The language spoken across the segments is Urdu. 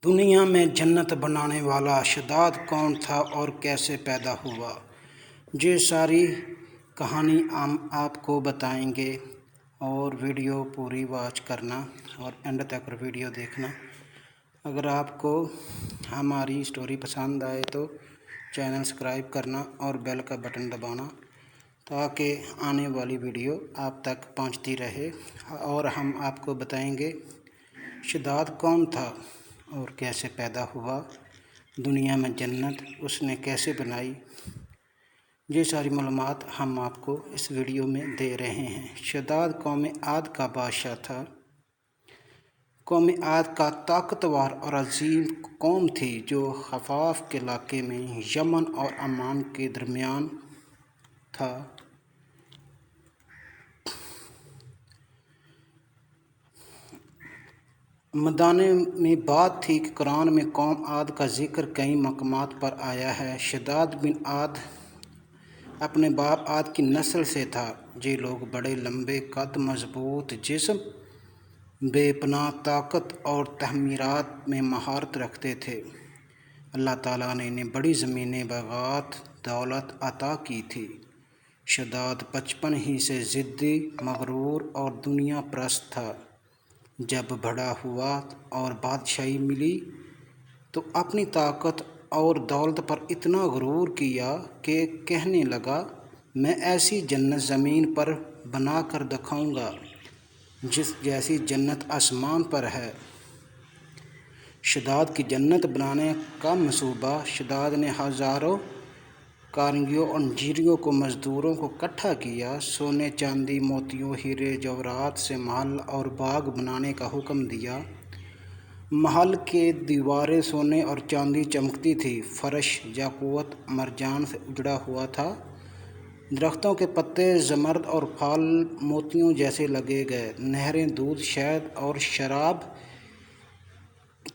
دنیا میں جنت بنانے والا شداد کون تھا اور کیسے پیدا ہوا؟ یہ ساری کہانی ہم آپ کو بتائیں گے اور ویڈیو پوری واچ کرنا اور اینڈ تک ویڈیو دیکھنا۔ اگر آپ کو ہماری سٹوری پسند آئے تو چینل سبسکرائب کرنا اور بیل کا بٹن دبانا تاکہ آنے والی ویڈیو آپ تک پہنچتی رہے، اور ہم آپ کو بتائیں گے شداد کون تھا اور کیسے پیدا ہوا، دنیا میں جنت اس نے کیسے بنائی۔ یہ ساری معلومات ہم آپ کو اس ویڈیو میں دے رہے ہیں۔ شداد قوم عاد کا بادشاہ تھا۔ قوم عاد کا طاقتور اور عظیم قوم تھی جو خفاف کے علاقے میں یمن اور عمان کے درمیان تھا۔ مدانے میں بات تھی کہ قرآن میں قوم عاد کا ذکر کئی مقامات پر آیا ہے۔ شداد بن عاد اپنے باپ عاد کی نسل سے تھا۔ یہ لوگ بڑے لمبے قد، مضبوط جسم، بے پناہ طاقت اور تعمیرات میں مہارت رکھتے تھے۔ اللہ تعالیٰ نے انہیں بڑی زمینیں، باغات، دولت عطا کی تھی۔ شداد بچپن ہی سے ضدی، مغرور اور دنیا پرست تھا۔ جب بڑا ہوا اور بادشاہی ملی تو اپنی طاقت اور دولت پر اتنا غرور کیا کہ کہنے لگا، میں ایسی جنت زمین پر بنا کر دکھاؤں گا جس جیسی جنت آسمان پر ہے۔ شداد کی جنت بنانے کا منصوبہ۔ شداد نے ہزاروں کاریگروں اور انجینئروں کو، مزدوروں کو اکٹھا کیا۔ سونے، چاندی، موتیوں، ہیرے جواہرات سے محل اور باغ بنانے کا حکم دیا۔ محل کی دیواریں سونے اور چاندی چمکتی تھیں، فرش یاقوت مرجان سے اجڑا ہوا تھا، درختوں کے پتے زمرد اور پھل موتیوں جیسے لگے گئے، نہریں دودھ، شہد اور شراب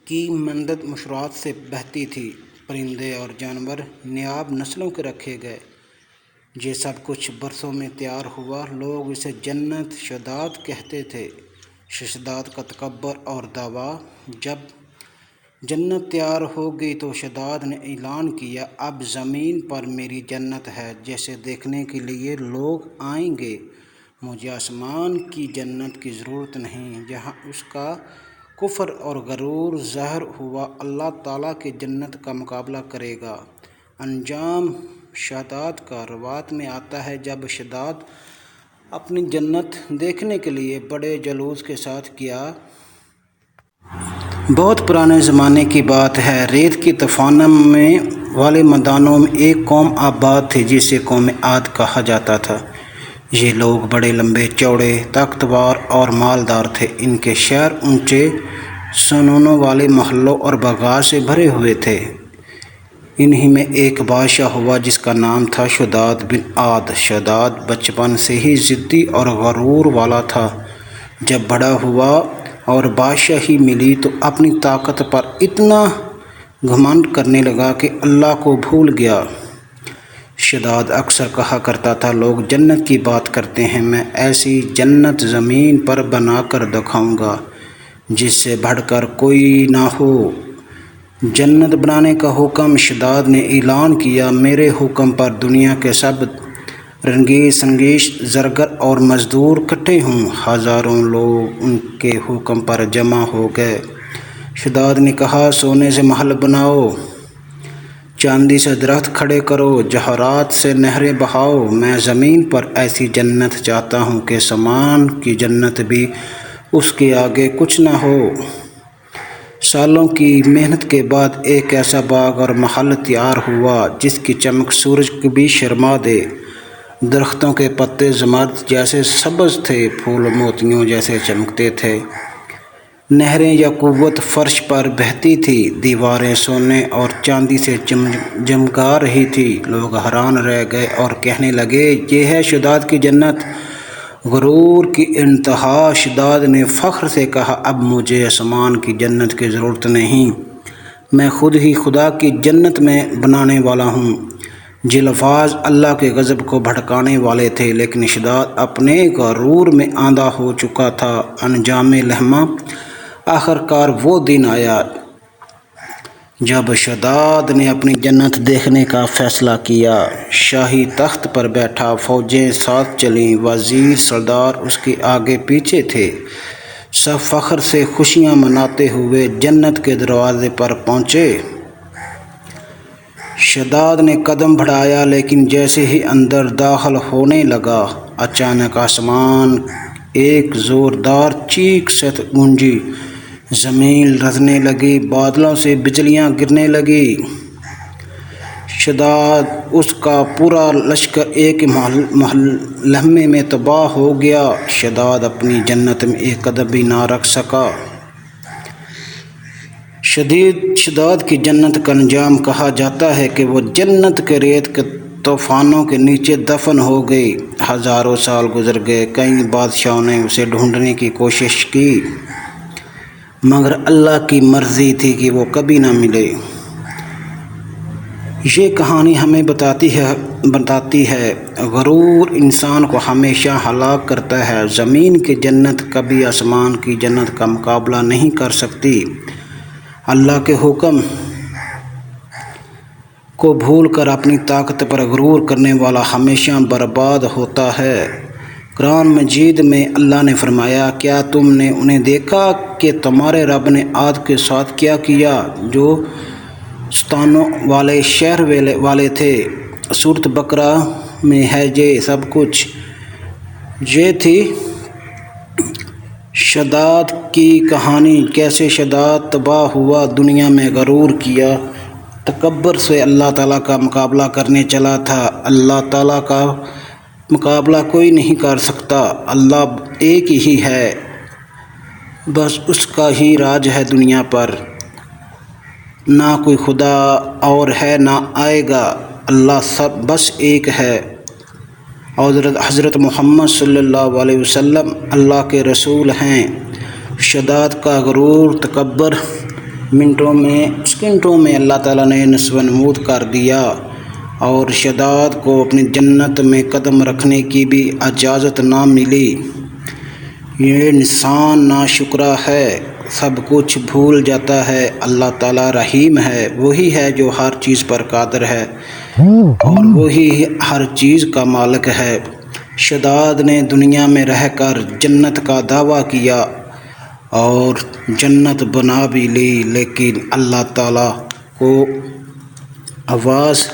کی منفرد مشروبات سے بہتی تھیں، پرندے اور جانور نایاب نسلوں کے رکھے گئے۔ یہ سب کچھ برسوں میں تیار ہوا۔ لوگ اسے جنت شداد کہتے تھے۔ شداد کا تکبر اور دعویٰ۔ جب جنت تیار ہو گئی تو شداد نے اعلان کیا، اب زمین پر میری جنت ہے جسے دیکھنے کے لیے لوگ آئیں گے۔ مجھے آسمان کی جنت کی ضرورت نہیں جہاں اس کا کفر اور غرور ظاہر ہوا۔ اللہ تعالیٰ کی جنت کا مقابلہ کرے گا۔ انجام شداد کا۔ روایت میں آتا ہے جب شداد اپنی جنت دیکھنے کے لیے بڑے جلوس کے ساتھ گیا۔ بہت پرانے زمانے کی بات ہے۔ ریت کے طوفانوں والے میدانوں میں ایک قوم آباد تھی جسے قوم عاد کہا جاتا تھا۔ یہ لوگ بڑے لمبے چوڑے، طاقتور اور مالدار تھے۔ ان کے شہر اونچے سنونوں والے محلوں اور باغات سے بھرے ہوئے تھے۔ انہی میں ایک بادشاہ ہوا جس کا نام تھا شداد بن عاد۔ شداد بچپن سے ہی ضدی اور غرور والا تھا۔ جب بڑا ہوا اور بادشاہی ملی تو اپنی طاقت پر اتنا گھمنڈ کرنے لگا کہ اللہ کو بھول گیا۔ شداد اکثر کہا کرتا تھا، لوگ جنت کی بات کرتے ہیں، میں ایسی جنت زمین پر بنا کر دکھاؤں گا جس سے بڑھ کر کوئی نہ ہو۔ جنت بنانے کا حکم۔ شداد نے اعلان کیا، میرے حکم پر دنیا کے سب رنگیز سنگیز زرگر اور مزدور اکٹھے ہوں۔ ہزاروں لوگ ان کے حکم پر جمع ہو گئے۔ شداد نے کہا، سونے سے محل بناؤ، چاندی سے درخت کھڑے کرو، جواہرات سے نہریں بہاؤ۔ میں زمین پر ایسی جنت چاہتا ہوں کہ آسمان کی جنت بھی اس کے آگے کچھ نہ ہو۔ سالوں کی محنت کے بعد ایک ایسا باغ اور محل تیار ہوا جس کی چمک سورج کو بھی شرما دے۔ درختوں کے پتے زمرد جیسے سبز تھے، پھول موتیوں جیسے چمکتے تھے، نہریں یاقوت فرش پر بہتی تھیں، دیواریں سونے اور چاندی سے جگمگا رہی تھیں۔ لوگ حیران رہ گئے اور کہنے لگے، یہ ہے شداد کی جنت۔ غرور کی انتہا۔ شداد نے فخر سے کہا، اب مجھے آسمان کی جنت کی ضرورت نہیں، میں خود ہی خدا کی جنت میں بنانے والا ہوں۔ یہ الفاظ اللہ کے غضب کو بھڑکانے والے تھے، لیکن شداد اپنے غرور میں آندھا ہو چکا تھا۔ انجام لمحہ۔ آخر کار وہ دن آیا جب شداد نے اپنی جنت دیکھنے کا فیصلہ کیا، شاہی تخت پر بیٹھا، فوجیں ساتھ چلیں، وزیر سردار اس کے آگے پیچھے تھے، سب فخر سے خوشیاں مناتے ہوئے جنت کے دروازے پر پہنچے۔ شداد نے قدم بڑھایا، لیکن جیسے ہی اندر داخل ہونے لگا، اچانک آسمان ایک زوردار چیخ سے گونجی، زمین لرزنے لگی، بادلوں سے بجلیاں گرنے لگی۔ شداد اس کا پورا لشکر ایک لمحے میں تباہ ہو گیا۔ شداد اپنی جنت میں ایک قدم بھی نہ رکھ سکا۔ شداد کی جنت کا انجام کہا جاتا ہے کہ وہ جنت کے ریت کے طوفانوں کے نیچے دفن ہو گئی۔ ہزاروں سال گزر گئے، کئی بادشاہوں نے اسے ڈھونڈنے کی کوشش کی، مگر اللہ کی مرضی تھی کہ وہ کبھی نہ ملے۔ یہ کہانی ہمیں بتاتی ہے غرور انسان کو ہمیشہ ہلاک کرتا ہے۔ زمین کی جنت کبھی آسمان کی جنت کا مقابلہ نہیں کر سکتی۔ اللہ کے حکم کو بھول کر اپنی طاقت پر غرور کرنے والا ہمیشہ برباد ہوتا ہے۔ قرآن مجید میں اللہ نے فرمایا، کیا تم نے انہیں دیکھا کہ تمہارے رب نے عاد کے ساتھ کیا کیا، جو ستونوں والے شہر والے تھے۔ سورۃ بقرہ میں ہے یہ سب کچھ۔ یہ تھی شداد کی کہانی، کیسے شداد تباہ ہوا، دنیا میں غرور کیا، تکبر سے اللہ تعالیٰ کا مقابلہ کرنے چلا تھا۔ اللہ تعالیٰ کا مقابلہ کوئی نہیں کر سکتا۔ اللہ ایک ہی ہے، بس اس کا ہی راج ہے دنیا پر، نہ کوئی خدا اور ہے نہ آئے گا۔ اللہ سب بس ایک ہے، اور حضرت محمد صلی اللہ علیہ وسلم اللہ کے رسول ہیں۔ شداد کا غرور، تکبر سکنٹوں میں اللہ تعالیٰ نے نصب و نمود کر دیا، اور شداد کو اپنی جنت میں قدم رکھنے کی بھی اجازت نہ ملی۔ یہ انسان ناشکرا ہے، سب کچھ بھول جاتا ہے۔ اللہ تعالیٰ رحیم ہے، وہی ہے جو ہر چیز پر قادر ہے، اور وہی ہر چیز کا مالک ہے۔ شداد نے دنیا میں رہ کر جنت کا دعویٰ کیا اور جنت بنا بھی لی، لیکن اللہ تعالیٰ کو آواز